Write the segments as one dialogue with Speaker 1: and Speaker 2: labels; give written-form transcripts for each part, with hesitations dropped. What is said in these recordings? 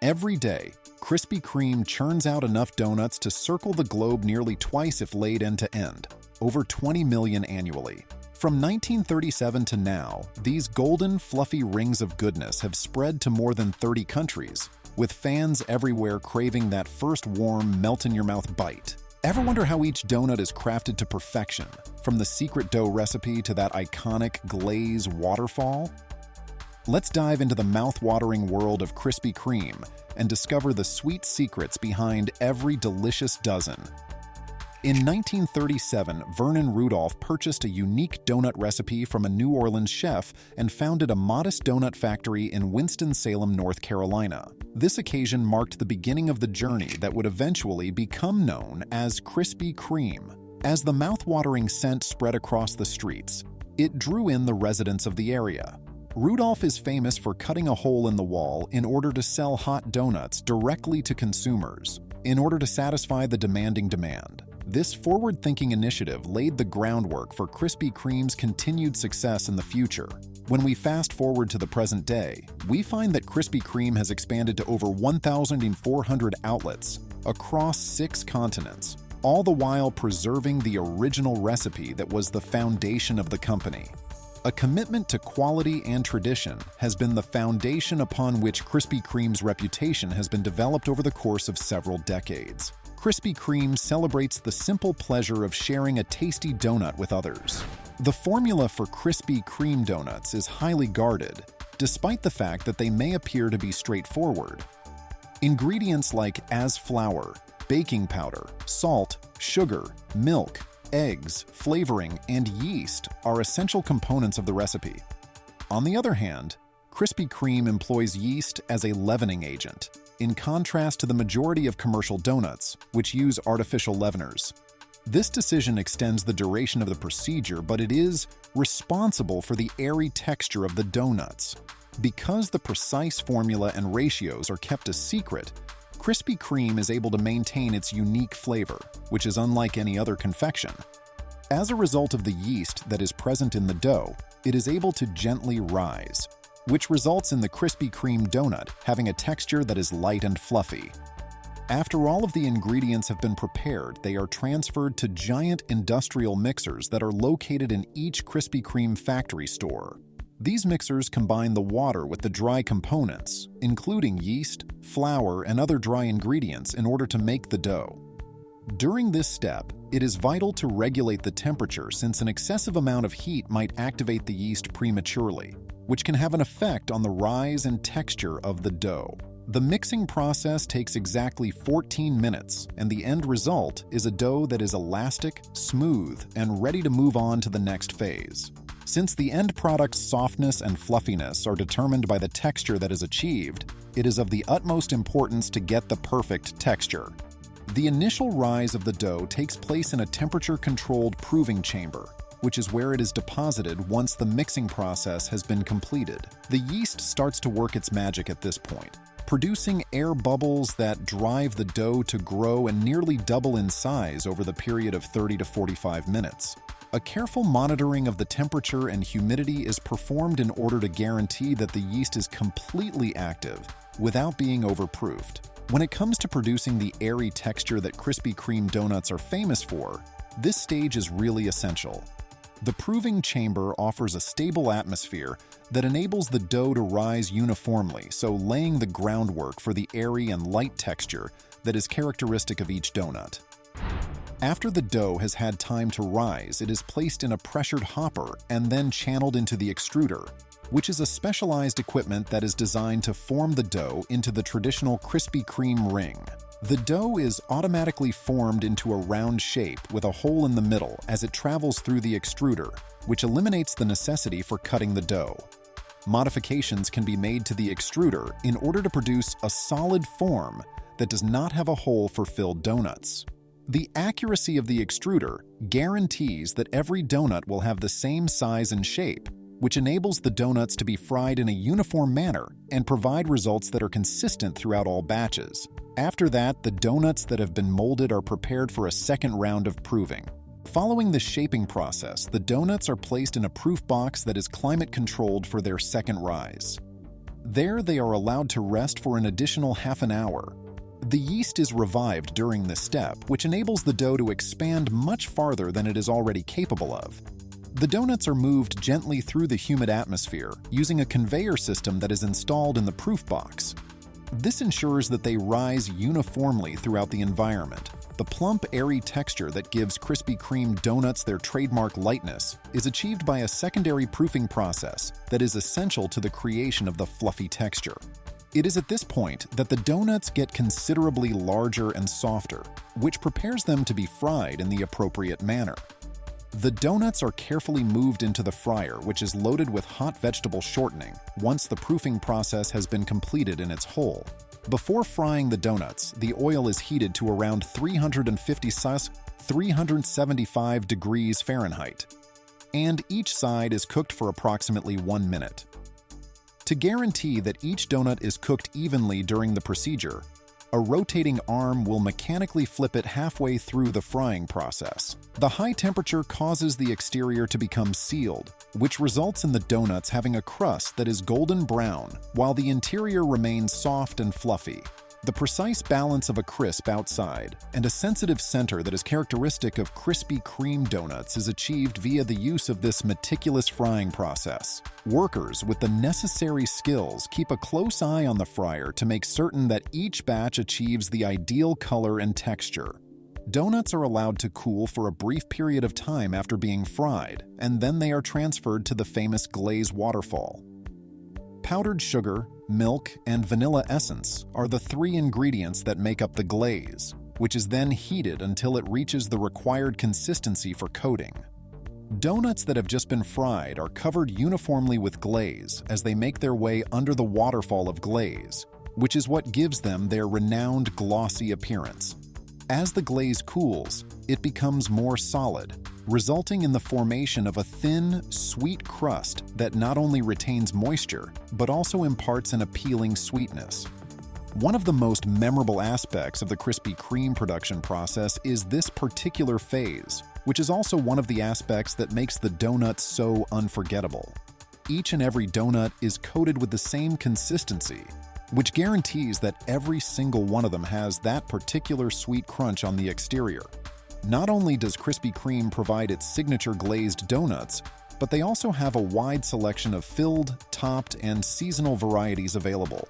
Speaker 1: Every day, Krispy Kreme churns out enough donuts to circle the globe nearly twice if laid end to end, over 20 million annually. From 1937 to now, these golden, fluffy rings of goodness have spread to more than 30 countries, with fans everywhere craving that first warm, melt-in-your-mouth bite. Ever wonder how each donut is crafted to perfection, from the secret dough recipe to that iconic glaze waterfall? Let's dive into the mouth-watering world of Krispy Kreme and discover the sweet secrets behind every delicious dozen. In 1937, Vernon Rudolph purchased a unique donut recipe from a New Orleans chef and founded a modest donut factory in Winston-Salem, North Carolina. This occasion marked the beginning of the journey that would eventually become known as Krispy Kreme. As the mouth-watering scent spread across the streets, it drew in the residents of the area. Rudolph is famous for cutting a hole in the wall in order to sell hot donuts directly to consumers, in order to satisfy the demanding demand. This forward-thinking initiative laid the groundwork for Krispy Kreme's continued success in the future. When we fast forward to the present day, we find that Krispy Kreme has expanded to over 1,400 outlets across 6 continents, all the while preserving the original recipe that was the foundation of the company. A commitment to quality and tradition has been the foundation upon which Krispy Kreme's reputation has been developed over the course of several decades. Krispy Kreme celebrates the simple pleasure of sharing a tasty donut with others. The formula for Krispy Kreme donuts is highly guarded, despite the fact that they may appear to be straightforward. Ingredients like as flour, baking powder, salt, sugar, milk, eggs, flavoring, and yeast are essential components of the recipe. On the other hand, Krispy Kreme employs yeast as a leavening agent, in contrast to the majority of commercial donuts, which use artificial leaveners. This decision extends the duration of the procedure, but it is responsible for the airy texture of the donuts. Because the precise formula and ratios are kept a secret, Krispy Kreme is able to maintain its unique flavor, which is unlike any other confection. As a result of the yeast that is present in the dough, it is able to gently rise, which results in the Krispy Kreme donut having a texture that is light and fluffy. After all of the ingredients have been prepared, they are transferred to giant industrial mixers that are located in each Krispy Kreme factory store. These mixers combine the water with the dry components, including yeast, flour, and other dry ingredients in order to make the dough. During this step, it is vital to regulate the temperature since an excessive amount of heat might activate the yeast prematurely, which can have an effect on the rise and texture of the dough. The mixing process takes exactly 14 minutes, and the end result is a dough that is elastic, smooth, and ready to move on to the next phase. Since the end product's softness and fluffiness are determined by the texture that is achieved, it is of the utmost importance to get the perfect texture. The initial rise of the dough takes place in a temperature-controlled proving chamber, which is where it is deposited once the mixing process has been completed. The yeast starts to work its magic at this point, producing air bubbles that drive the dough to grow and nearly double in size over the period of 30 to 45 minutes. A careful monitoring of the temperature and humidity is performed in order to guarantee that the yeast is completely active without being overproofed. When it comes to producing the airy texture that Krispy Kreme donuts are famous for, this stage is really essential. The proving chamber offers a stable atmosphere that enables the dough to rise uniformly, so laying the groundwork for the airy and light texture that is characteristic of each donut. After the dough has had time to rise, it is placed in a pressured hopper and then channeled into the extruder, which is a specialized equipment that is designed to form the dough into the traditional Krispy Kreme ring. The dough is automatically formed into a round shape with a hole in the middle as it travels through the extruder, which eliminates the necessity for cutting the dough. Modifications can be made to the extruder in order to produce a solid form that does not have a hole for filled donuts. The accuracy of the extruder guarantees that every donut will have the same size and shape, which enables the donuts to be fried in a uniform manner and provide results that are consistent throughout all batches. After that, the donuts that have been molded are prepared for a second round of proving. Following the shaping process, the donuts are placed in a proof box that is climate-controlled for their second rise. There, they are allowed to rest for an additional half an hour. The yeast is revived during this step, which enables the dough to expand much farther than it is already capable of. The donuts are moved gently through the humid atmosphere using a conveyor system that is installed in the proof box. This ensures that they rise uniformly throughout the environment. The plump, airy texture that gives Krispy Kreme donuts their trademark lightness is achieved by a secondary proofing process that is essential to the creation of the fluffy texture. It is at this point that the donuts get considerably larger and softer, which prepares them to be fried in the appropriate manner. The donuts are carefully moved into the fryer, which is loaded with hot vegetable shortening once the proofing process has been completed in its whole. Before frying the donuts, the oil is heated to around 375 degrees Fahrenheit, and each side is cooked for approximately 1 minute. To guarantee that each donut is cooked evenly during the procedure, a rotating arm will mechanically flip it halfway through the frying process. The high temperature causes the exterior to become sealed, which results in the donuts having a crust that is golden brown, while the interior remains soft and fluffy. The precise balance of a crisp outside and a sensitive center that is characteristic of Krispy Kreme donuts is achieved via the use of this meticulous frying process. Workers with the necessary skills keep a close eye on the fryer to make certain that each batch achieves the ideal color and texture. Donuts are allowed to cool for a brief period of time after being fried, and then they are transferred to the famous glaze waterfall. Powdered sugar, milk, and vanilla essence are the 3 ingredients that make up the glaze, which is then heated until it reaches the required consistency for coating. Donuts that have just been fried are covered uniformly with glaze as they make their way under the waterfall of glaze, which is what gives them their renowned glossy appearance. As the glaze cools, it becomes more solid, resulting in the formation of a thin, sweet crust that not only retains moisture, but also imparts an appealing sweetness. One of the most memorable aspects of the Krispy Kreme production process is this particular phase, which is also one of the aspects that makes the donut so unforgettable. Each and every donut is coated with the same consistency, which guarantees that every single one of them has that particular sweet crunch on the exterior. Not only does Krispy Kreme provide its signature glazed donuts, but they also have a wide selection of filled, topped, and seasonal varieties available.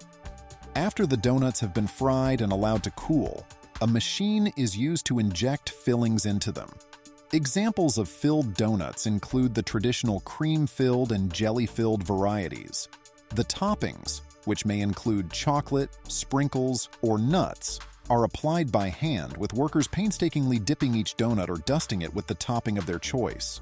Speaker 1: After the donuts have been fried and allowed to cool, a machine is used to inject fillings into them. Examples of filled donuts include the traditional cream-filled and jelly-filled varieties. The toppings, which may include chocolate, sprinkles, or nuts, are applied by hand, with workers painstakingly dipping each donut or dusting it with the topping of their choice.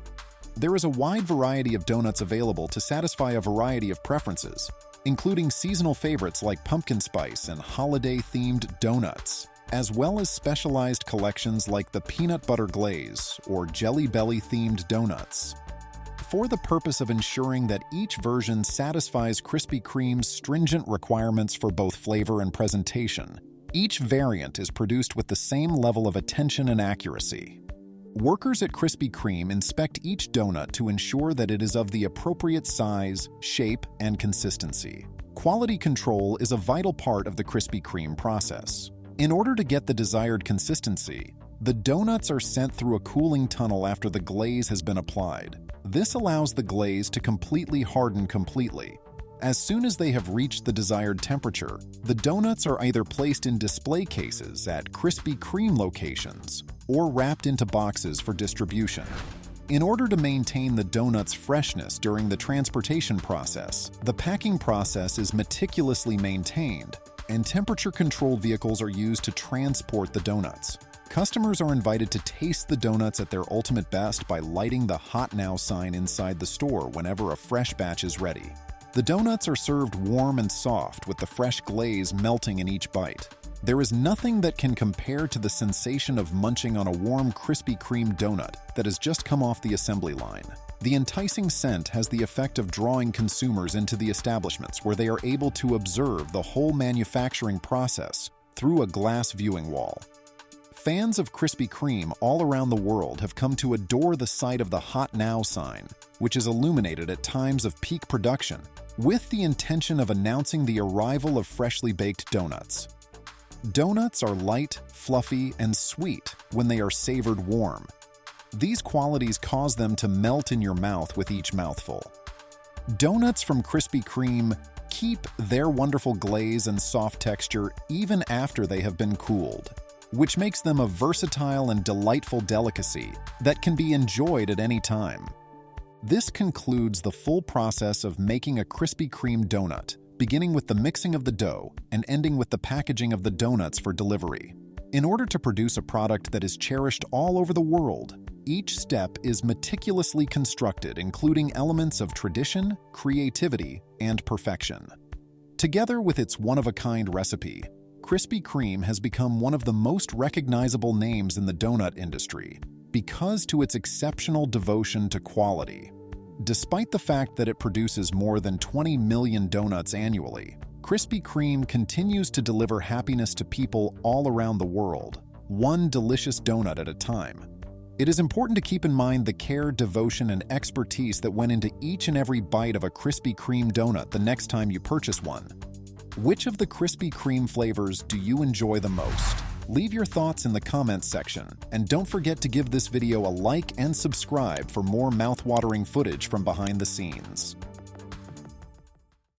Speaker 1: There is a wide variety of donuts available to satisfy a variety of preferences, including seasonal favorites like pumpkin spice and holiday-themed donuts, as well as specialized collections like the peanut butter glaze or Jelly Belly-themed donuts. For the purpose of ensuring that each version satisfies Krispy Kreme's stringent requirements for both flavor and presentation, each variant is produced with the same level of attention and accuracy. Workers at Krispy Kreme inspect each donut to ensure that it is of the appropriate size, shape, and consistency. Quality control is a vital part of the Krispy Kreme process. In order to get the desired consistency, the donuts are sent through a cooling tunnel after the glaze has been applied. This allows the glaze to completely harden completely. As soon as they have reached the desired temperature, the donuts are either placed in display cases at Krispy Kreme locations or wrapped into boxes for distribution. In order to maintain the donut's freshness during the transportation process, the packing process is meticulously maintained, and temperature-controlled vehicles are used to transport the donuts. Customers are invited to taste the donuts at their ultimate best by lighting the Hot Now sign inside the store whenever a fresh batch is ready. The donuts are served warm and soft with the fresh glaze melting in each bite. There is nothing that can compare to the sensation of munching on a warm Krispy Kreme donut that has just come off the assembly line. The enticing scent has the effect of drawing consumers into the establishments where they are able to observe the whole manufacturing process through a glass viewing wall. Fans of Krispy Kreme all around the world have come to adore the sight of the Hot Now sign, which is illuminated at times of peak production with the intention of announcing the arrival of freshly baked donuts. Donuts are light, fluffy, and sweet when they are savored warm. These qualities cause them to melt in your mouth with each mouthful. Donuts from Krispy Kreme keep their wonderful glaze and soft texture even after they have been cooled, which makes them a versatile and delightful delicacy that can be enjoyed at any time. This concludes the full process of making a Krispy Kreme donut, beginning with the mixing of the dough and ending with the packaging of the donuts for delivery. In order to produce a product that is cherished all over the world, each step is meticulously constructed, including elements of tradition, creativity, and perfection. Together with its one-of-a-kind recipe, Krispy Kreme has become one of the most recognizable names in the donut industry because to its exceptional devotion to quality. Despite the fact that it produces more than 20 million donuts annually, Krispy Kreme continues to deliver happiness to people all around the world, one delicious donut at a time. It is important to keep in mind the care, devotion, and expertise that went into each and every bite of a Krispy Kreme donut the next time you purchase one. Which of the Krispy Kreme flavors do you enjoy the most? Leave your thoughts in the comments section, and don't forget to give this video a like and subscribe for more mouth-watering footage from behind the scenes.